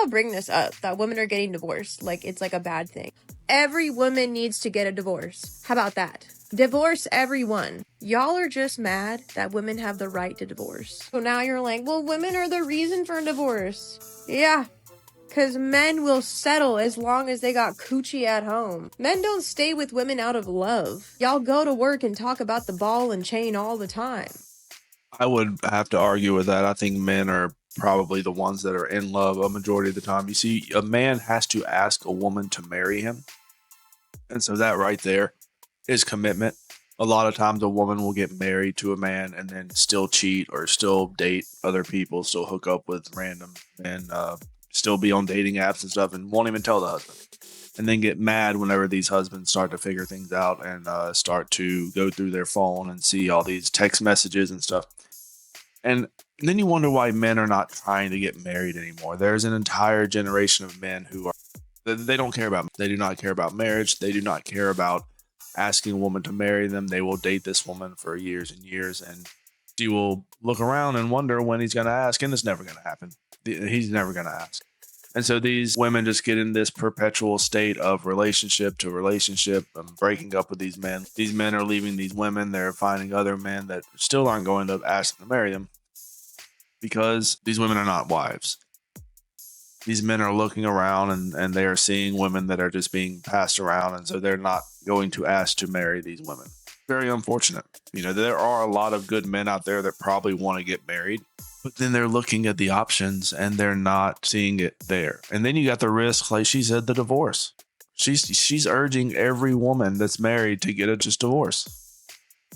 bring this up, that women are getting divorced like it's like a bad thing. Every woman needs to get a divorce. How about that? Divorce everyone. Y'all are just mad that women have the right to divorce. So now you're like, well, women are the reason for divorce. Yeah, because men will settle as long as they got coochie at home. Men don't stay with women out of love. Y'all go to work and talk about the ball and chain all the time. I would have to argue with that. I think men are probably the ones that are in love a majority of the time. You see, a man has to ask a woman to marry him. And so that right there is commitment. A lot of times a woman will get married to a man and then still cheat or still date other people, still hook up with random and still be on dating apps and stuff and won't even tell the husband. And then get mad whenever these husbands start to figure things out and start to go through their phone and see all these text messages and stuff. And then you wonder why men are not trying to get married anymore. There's an entire generation of men who are, they don't care about, they do not care about marriage. They do not care about asking a woman to marry them. They will date this woman for years and years, and she will look around and wonder when he's going to ask, and it's never going to happen. He's never going to ask. And so these women just get in this perpetual state of relationship to relationship, breaking up with these men. These men are leaving these women. They're finding other men that still aren't going to ask them to marry them because these women are not wives. These men are looking around and they are seeing women that are just being passed around. And so they're not going to ask to marry these women. Very unfortunate. You know, there are a lot of good men out there that probably want to get married, but then they're looking at the options and they're not seeing it there. And then you got the risk, like she said, the divorce. She's urging every woman that's married to get a just divorce.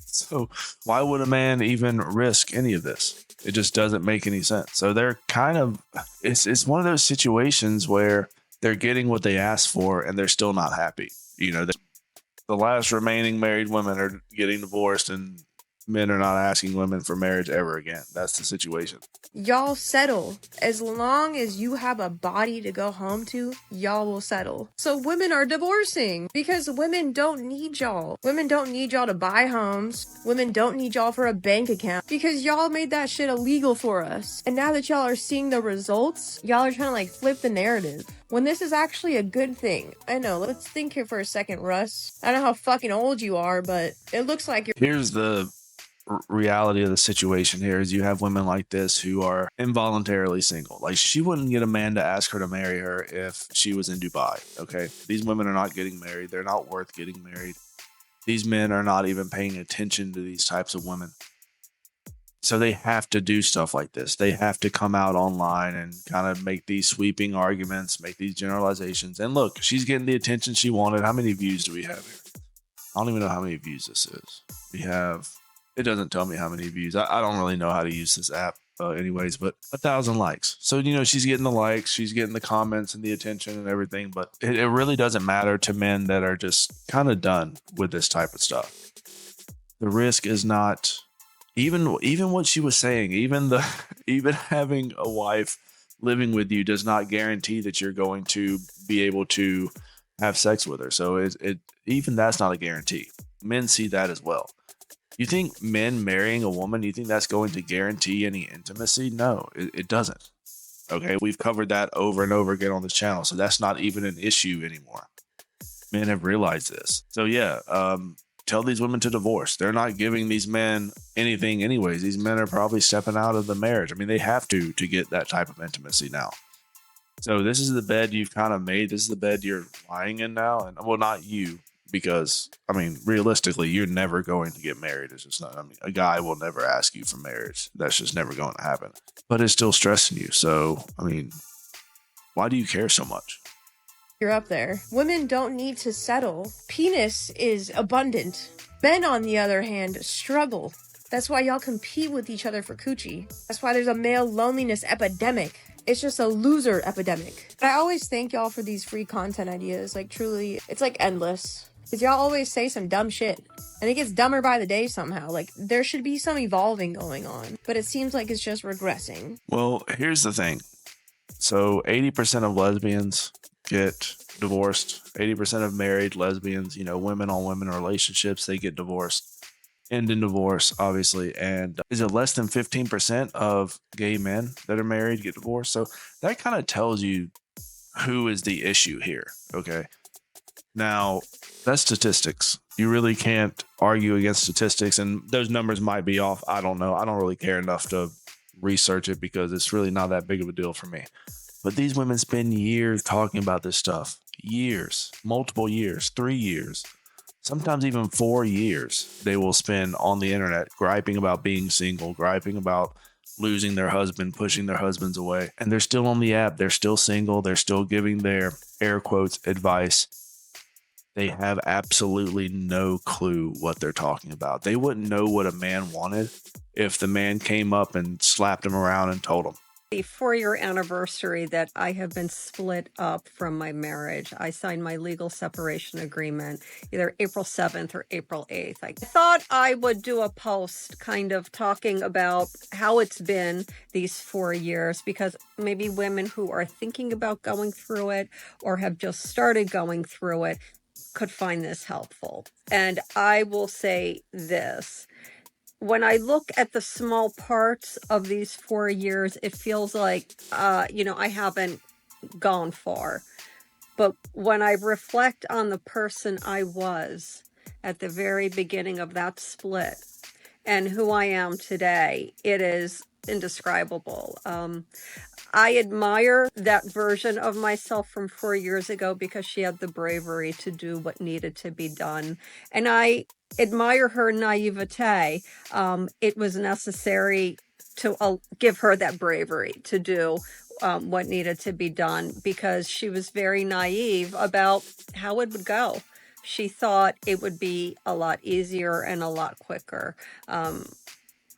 So why would a man even risk any of this? It just doesn't make any sense. So they're kind of, it's one of those situations where they're getting what they asked for and they're still not happy. You know, the last remaining married women are getting divorced and men are not asking women for marriage ever again. That's the situation. Y'all settle. As long as you have a body to go home to, y'all will settle. So women are divorcing because women don't need y'all. Women don't need y'all to buy homes. Women don't need y'all for a bank account because y'all made that shit illegal for us. And now that y'all are seeing the results, y'all are trying to like flip the narrative when this is actually a good thing. I know, let's think here for a second, Russ. I don't know how fucking old you are, but it looks like you're... Here's the reality of the situation here is you have women like this who are involuntarily single. Like, she wouldn't get a man to ask her to marry her if she was in Dubai. Okay, these women are not getting married. They're not worth getting married. These men are not even paying attention to these types of women. So they have to do stuff like this. They have to come out online and kind of make these sweeping arguments, make these generalizations. And look, she's getting the attention she wanted. How many views do we have here? I don't even know how many views this is. We have... It doesn't tell me how many views. I don't really know how to use this app anyways, but 1,000 likes. So, you know, she's getting the likes, she's getting the comments and the attention and everything, but it really doesn't matter to men that are just kind of done with this type of stuff. The risk is not even what she was saying, even having a wife living with you does not guarantee that you're going to be able to have sex with her. So even that's not a guarantee. Men see that as well. You think men marrying a woman, you think that's going to guarantee any intimacy? No, it doesn't. Okay, we've covered that over and over again on this channel, so that's not even an issue anymore. Men have realized this. So yeah, tell these women to divorce. They're not giving these men anything anyways. These men are probably stepping out of the marriage. I mean, they have to get that type of intimacy now. So this is the bed you've kind of made. This is the bed you're lying in now. And well, not you. Because, I mean, realistically, you're never going to get married. It's just not, I mean, a guy will never ask you for marriage. That's just never going to happen. But it's still stressing you. So, I mean, why do you care so much? You're up there. Women don't need to settle. Penis is abundant. Men, on the other hand, struggle. That's why y'all compete with each other for coochie. That's why there's a male loneliness epidemic. It's just a loser epidemic. But I always thank y'all for these free content ideas. Like, truly, it's like endless. Because y'all always say some dumb shit. And it gets dumber by the day somehow. Like, there should be some evolving going on. But it seems like it's just regressing. Well, here's the thing. So 80% of lesbians get divorced. 80% of married lesbians, you know, women on women relationships, they get divorced. End in divorce, obviously. And is it less than 15% of gay men that are married get divorced? So that kind of tells you who is the issue here. Okay. Now, that's statistics. You really can't argue against statistics, and those numbers might be off. I don't know. I don't really care enough to research it because it's really not that big of a deal for me. But these women spend years talking about this stuff. Years, multiple years, 3 years, sometimes even 4 years, they will spend on the internet griping about being single, griping about losing their husband, pushing their husbands away. And they're still on the app. They're still single. They're still giving their air quotes advice. They have absolutely no clue what they're talking about. They wouldn't know what a man wanted if the man came up and slapped him around and told him. The 4-year anniversary that I have been split up from my marriage. I signed my legal separation agreement either April 7th or April 8th. I thought I would do a post kind of talking about how it's been these 4 years, because maybe women who are thinking about going through it or have just started going through it could find this helpful. And I will say this. When I look at the small parts of these 4 years, it feels like, I haven't gone far. But when I reflect on the person I was at the very beginning of that split and who I am today, it is indescribable. I admire that version of myself from 4 years ago because she had the bravery to do what needed to be done. And I admire her naivete. It was necessary to give her that bravery to do what needed to be done, because she was very naive about how it would go. She thought it would be a lot easier and a lot quicker.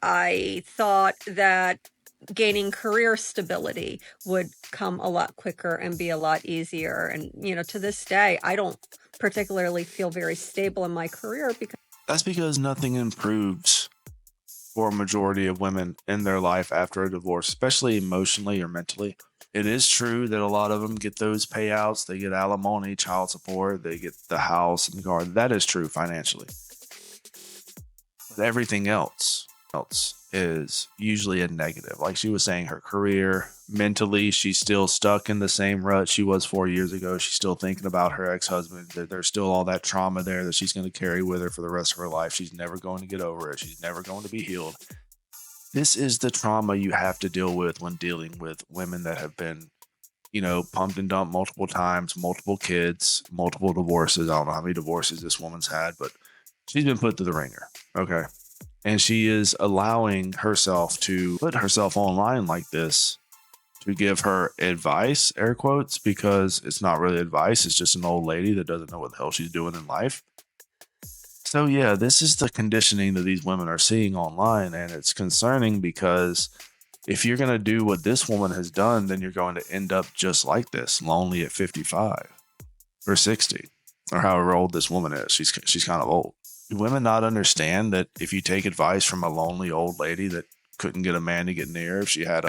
I thought that gaining career stability would come a lot quicker and be a lot easier. And, to this day, I don't particularly feel very stable in my career because That's because nothing improves for a majority of women in their life after a divorce, especially emotionally or mentally. It is true that a lot of them get those payouts. They get alimony, child support, they get the house and the car. That is true financially. But everything else is usually a negative. Like she was saying, her career, mentally, she's still stuck in the same rut she was 4 years ago. She's still thinking about her ex-husband. There's still all that trauma there that she's going to carry with her for the rest of her life. She's never going to get over it. She's never going to be healed. This is the trauma you have to deal with when dealing with women that have been, pumped and dumped multiple times, multiple kids, multiple divorces. I don't know how many divorces this woman's had, but she's been put through the ringer. Okay. And she is allowing herself to put herself online like this to give her advice, air quotes, because it's not really advice. It's just an old lady that doesn't know what the hell she's doing in life. So yeah, this is the conditioning that these women are seeing online. And it's concerning because if you're going to do what this woman has done, then you're going to end up just like this, lonely at 55 or 60 or however old this woman is. She's kind of old. Do women not understand that if you take advice from a lonely old lady that couldn't get a man to get near if she had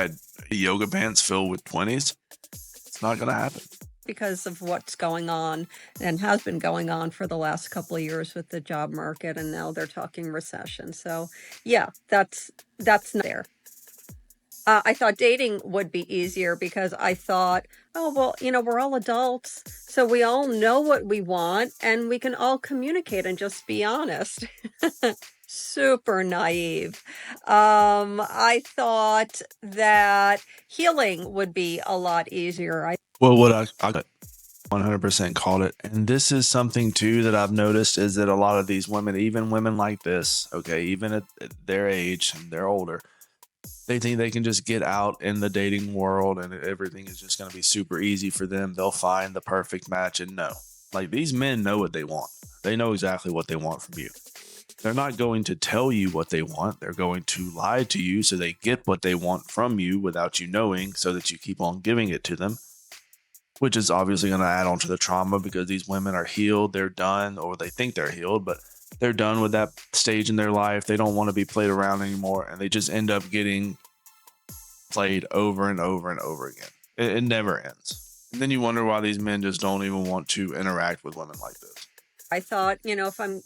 yoga pants filled with 20s, it's not going to happen. Because of what's going on and has been going on for the last couple of years with the job market, and now they're talking recession. So yeah, that's not there. I thought dating would be easier because I thought, oh, well, we're all adults, so we all know what we want and we can all communicate and just be honest. Super naive. I thought that healing would be a lot easier. Well, what I 100% called it. And this is something too that I've noticed is that a lot of these women, even women like this, okay, even at their age and they're older, they think they can just get out in the dating world and everything is just going to be super easy for them. They'll find the perfect match. And no, like these men know what they want. They know exactly what they want from you. They're not going to tell you what they want. They're going to lie to you so they get what they want from you without you knowing, so that you keep on giving it to them, which is obviously going to add on to the trauma because these women are healed. They're done, or they think they're healed, but they're done with that stage in their life. They don't want to be played around anymore. And they just end up getting played over and over and over again. It never ends. And then you wonder why these men just don't even want to interact with women like this. I thought, if I'm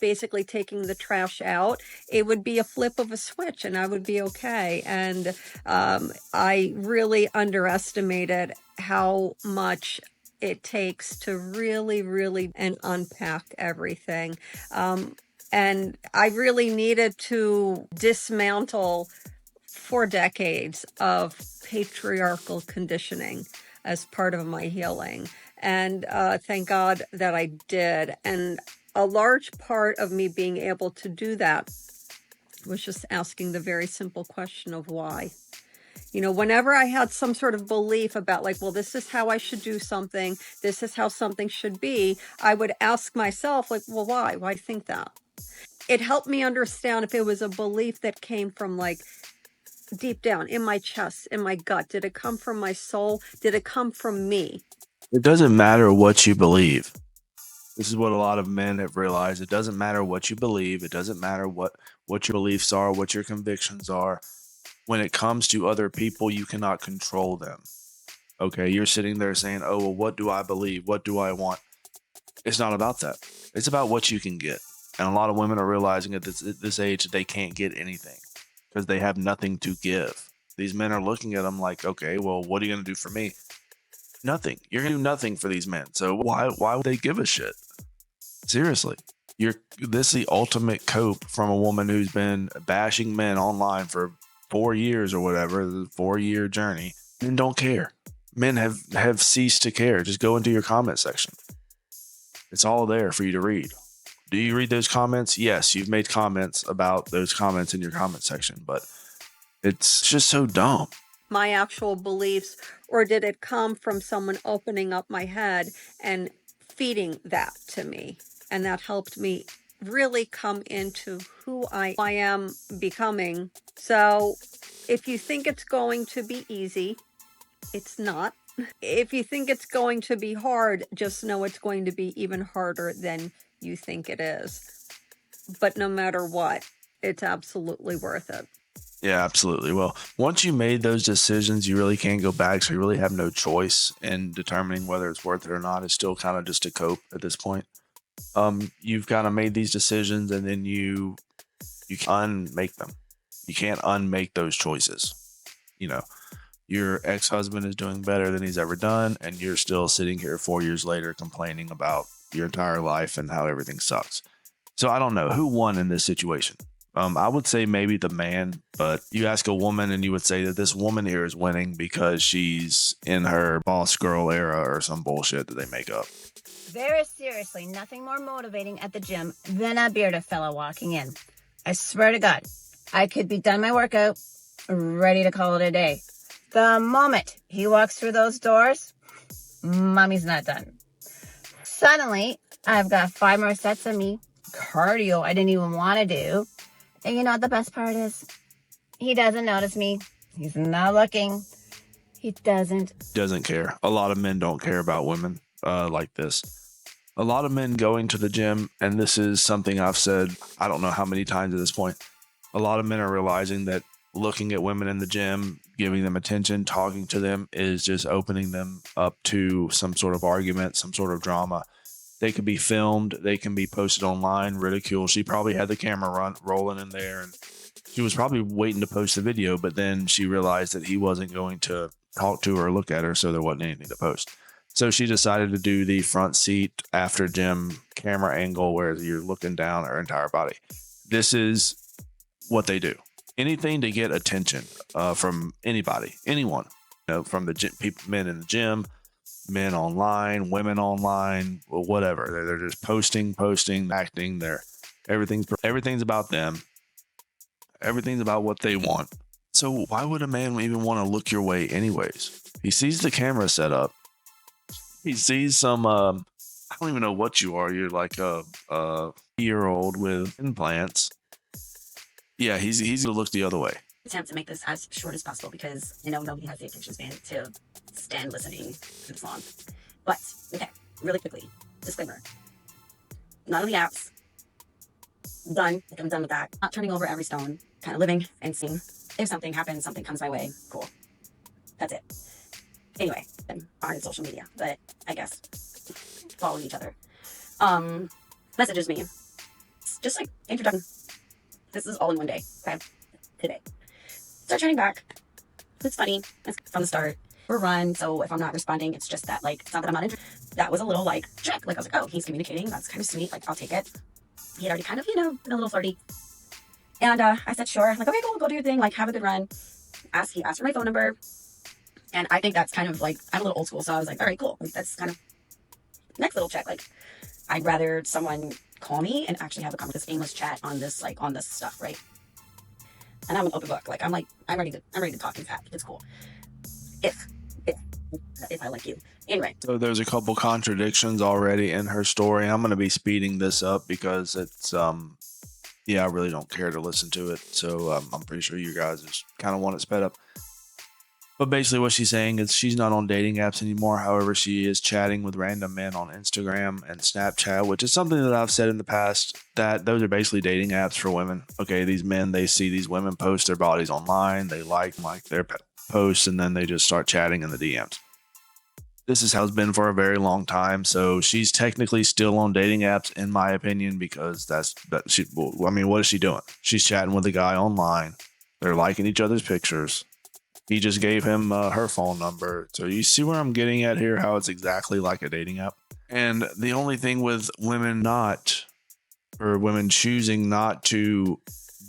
basically taking the trash out, it would be a flip of a switch and I would be okay. And I really underestimated how much it takes to really and unpack everything. And I really needed to dismantle 4 decades of patriarchal conditioning as part of my healing. And thank God that I did. And a large part of me being able to do that was just asking the very simple question of why. You know, whenever I had some sort of belief about like, well, this is how I should do something, this is how something should be, I would ask myself like, well, why? Why think that? It helped me understand if it was a belief that came from like deep down in my chest, in my gut. Did it come from my soul? Did it come from me? It doesn't matter what you believe. This is what a lot of men have realized. It doesn't matter what you believe. It doesn't matter what your beliefs are, what your convictions are. When it comes to other people, you cannot control them. Okay, you're sitting there saying, oh, well, what do I believe? What do I want? It's not about that. It's about what you can get. And a lot of women are realizing at this age that they can't get anything because they have nothing to give. These men are looking at them like, okay, well, what are you going to do for me? Nothing. You're going to do nothing for these men. So why would they give a shit? Seriously. This is the ultimate cope from a woman who's been bashing men online for 4 years or whatever, the 4-year journey. Men don't care. Men have ceased to care. Just go into your comment section. It's all there for you to read. Do you read those comments? Yes, you've made comments about those comments in your comment section, but it's just so dumb. My actual beliefs, or did it come from someone opening up my head and feeding that to me? And that helped me really come into who I am becoming. So if you think it's going to be easy, it's not. If you think it's going to be hard, just know it's going to be even harder than you think it is. But no matter what, it's absolutely worth it. Yeah, absolutely. Well, once you made those decisions, you really can't go back. So you really have no choice in determining whether it's worth it or not. It's still kind of just a cope at this point. You've kind of made these decisions and then you can unmake them. You can't unmake those choices. You know, your ex-husband is doing better than he's ever done, and you're still sitting here 4 years later complaining about your entire life and how everything sucks. So I don't know who won in this situation. I would say maybe the man, but you ask a woman and you would say that this woman here is winning because she's in her boss girl era or some bullshit that they make up. Very seriously, nothing more motivating at the gym than a bearded fellow walking in. I swear to God, I could be done my workout, ready to call it a day. The moment he walks through those doors, mommy's not done. Suddenly, I've got 5 more sets of me cardio I didn't even want to do. And you know what the best part is? He doesn't notice me. He's not looking. He doesn't care. A lot of men don't care about women like this. A lot of men going to the gym, and this is something I've said I don't know how many times at this point. A lot of men are realizing that looking at women in the gym, giving them attention, talking to them is just opening them up to some sort of argument, some sort of drama. They could be filmed. They can be posted online, ridiculed. She probably had the camera rolling in there, and she was probably waiting to post the video, but then she realized that he wasn't going to talk to her or look at her, so there wasn't anything to post. So she decided to do the front seat after gym camera angle where you're looking down her entire body. This is what they do. Anything to get attention from anybody, anyone, from the men in the gym, men online, women online, whatever. They're just posting, acting. Everything's about them. Everything's about what they want. So why would a man even want to look your way anyways? He sees the camera set up. He sees some, I don't even know what you are. You're like a year-old with implants. Yeah, he's going to look the other way. Attempt to make this as short as possible because I know nobody has the attention span to stand listening to this long. But, okay, really quickly, disclaimer. None of the apps. Done. I'm done with that. Not turning over every stone. Kind of living and seeing. If something happens, something comes my way, cool. That's it. Anyway, on social media, but I guess following each other. Messages me. just like introduction. This is all in one day. Okay, today. Start chatting back. It's funny. It's from the start. We're run, so if I'm not responding, it's just that, like, it's not that I'm not interested. That was a little, like, check. Like, I was like, oh, he's communicating. That's kind of sweet. Like, I'll take it. He had already kind of, been a little flirty. And I said, sure. Like, okay, cool. Go do your thing. Like, have a good run. He asked for my phone number. And I think that's kind of, like, I'm a little old school, so I was like, all right, cool. Like, that's kind of next little check. Like, I'd rather someone call me and actually have a conversation, this aimless chat on this, like, on this stuff, right? And I'm an open book. Like, I'm ready to talk in fact. It's cool. If I like you. Anyway. So there's a couple contradictions already in her story. I'm going to be speeding this up because it's, I really don't care to listen to it. So I'm pretty sure you guys just kind of want it sped up. But basically what she's saying is she's not on dating apps anymore. However, she is chatting with random men on Instagram and Snapchat, which is something that I've said in the past, that those are basically dating apps for women. Okay, these men, they see these women post their bodies online. They like their posts, and then they just start chatting in the DMs. This is how it's been for a very long time. So she's technically still on dating apps, in my opinion, because what is she doing? She's chatting with a guy online. They're liking each other's pictures. He just gave him her phone number. So you see where I'm getting at here, how it's exactly like a dating app. And the only thing with women choosing not to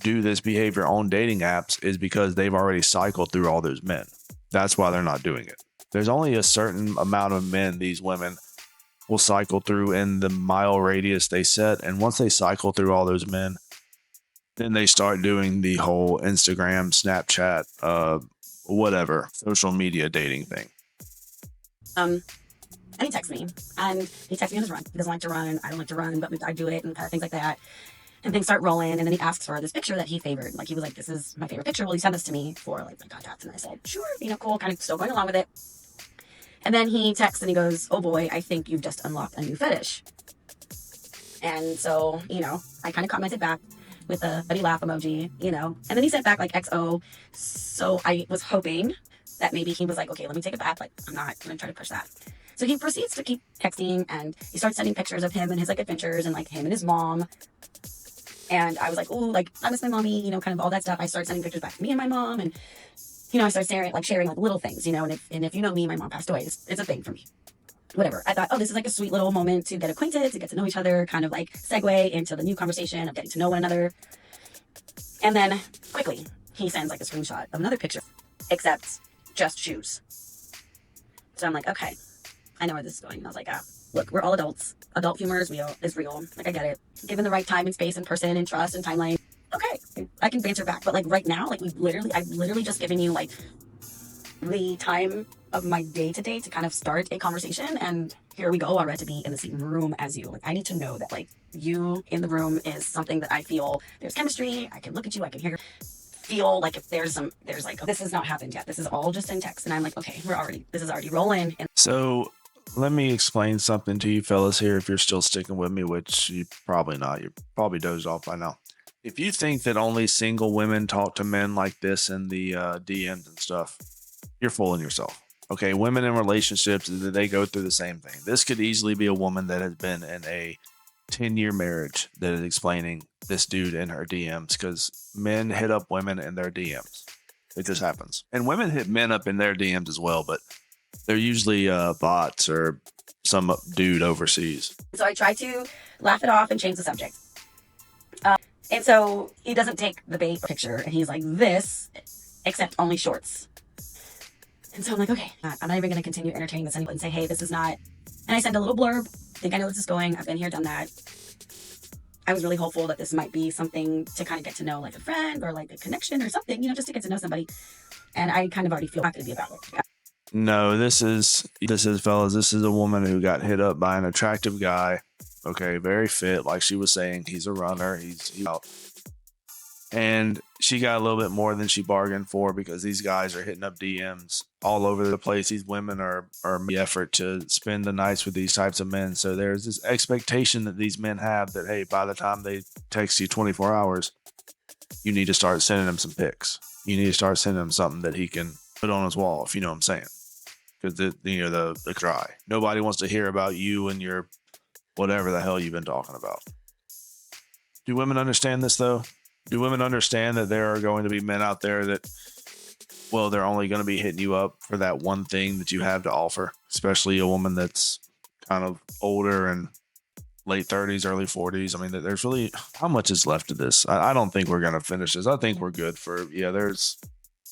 do this behavior on dating apps is because they've already cycled through all those men. That's why they're not doing it. There's only a certain amount of men these women will cycle through in the mile radius they set. And once they cycle through all those men, then they start doing the whole Instagram, Snapchat, whatever, social media dating thing. And he texts me. And he texts me on his run. He doesn't like to run. I don't like to run, but I do it and kind of things like that. And things start rolling. And then he asks for this picture that he favored. Like, he was like, this is my favorite picture. Will you send this to me for, like, my contacts? And I said, sure, cool. Kind of still going along with it. And then he texts and he goes, oh boy, I think you've just unlocked a new fetish. And so, I kind of commented back with a buddy laugh emoji, and then he sent back like XO. So I was hoping that maybe he was like, okay, let me take it back. Like, I'm not going to try to push that. So he proceeds to keep texting, and he starts sending pictures of him and his, like, adventures, and, like, him and his mom. And I was like, oh, like, I miss my mommy, kind of all that stuff. I started sending pictures back to me and my mom, and I started sharing like little things, and if you know me, my mom passed away. It's a thing for me. Whatever. I thought, oh, this is like a sweet little moment to get acquainted, to get to know each other, kind of like segue into the new conversation of getting to know one another. And then quickly, he sends like a screenshot of another picture, except just shoes. So I'm like, okay, I know where this is going. And I was like, look, we're all adults. Adult humor is real. Like, I get it. Given the right time and space and person and trust and timeline, okay, I can banter back. But like right now, like I've literally just given you like the time of my day to day to kind of start a conversation, and here we go. I'm ready to be in the same room as you. Like, I need to know that like you in the room is something that I feel there's chemistry. I can look at you. I can hear. Feel like if there's like, oh, this has not happened yet. This is all just in text, and I'm like, okay, this is already rolling. And so let me explain something to you fellas here. If you're still sticking with me, which you probably not, you're probably dozed off by now. If you think that only single women talk to men like this in the DMs and stuff, you're fooling yourself. Okay, women in relationships, they go through the same thing. This could easily be a woman that has been in a 10-year marriage that is explaining this dude in her DMs, because men hit up women in their DMs. It just happens. And women hit men up in their DMs as well, but they're usually bots or some dude overseas. So I try to laugh it off and change the subject. And so he doesn't take the bait picture, and he's like, this, except only shorts. And so I'm like, okay, I'm not even going to continue entertaining this anymore and say, hey, this is not. And I send a little blurb. Think I know where this is going. I've been here, done that. I was really hopeful that this might be something to kind of get to know, like a friend or like a connection or something, just to get to know somebody. And I kind of already feel happy to be about it. No, this is fellas. This is a woman who got hit up by an attractive guy. Okay, very fit. Like she was saying, he's a runner. He's out. And she got a little bit more than she bargained for, because these guys are hitting up DMs all over the place. These women are the effort to spend the nights with these types of men. So there's this expectation that these men have that, hey, by the time they text you 24 hours, you need to start sending him some pics. You need to start sending him something that he can put on his wall, if you know what I'm saying. Because the cry. Nobody wants to hear about you and your whatever the hell you've been talking about. Do women understand this though? Do women understand that there are going to be men out there that, well, they're only going to be hitting you up for that one thing that you have to offer, especially a woman that's kind of older and late 30s, early 40s. I mean, there's really, how much is left of this? I don't think we're going to finish this. I think we're good for, there's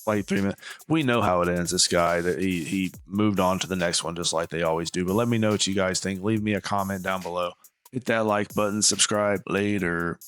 like 3 minutes. We know how it ends. This guy, that he moved on to the next one just like they always do. But let me know what you guys think. Leave me a comment down below. Hit that like button, subscribe. Later.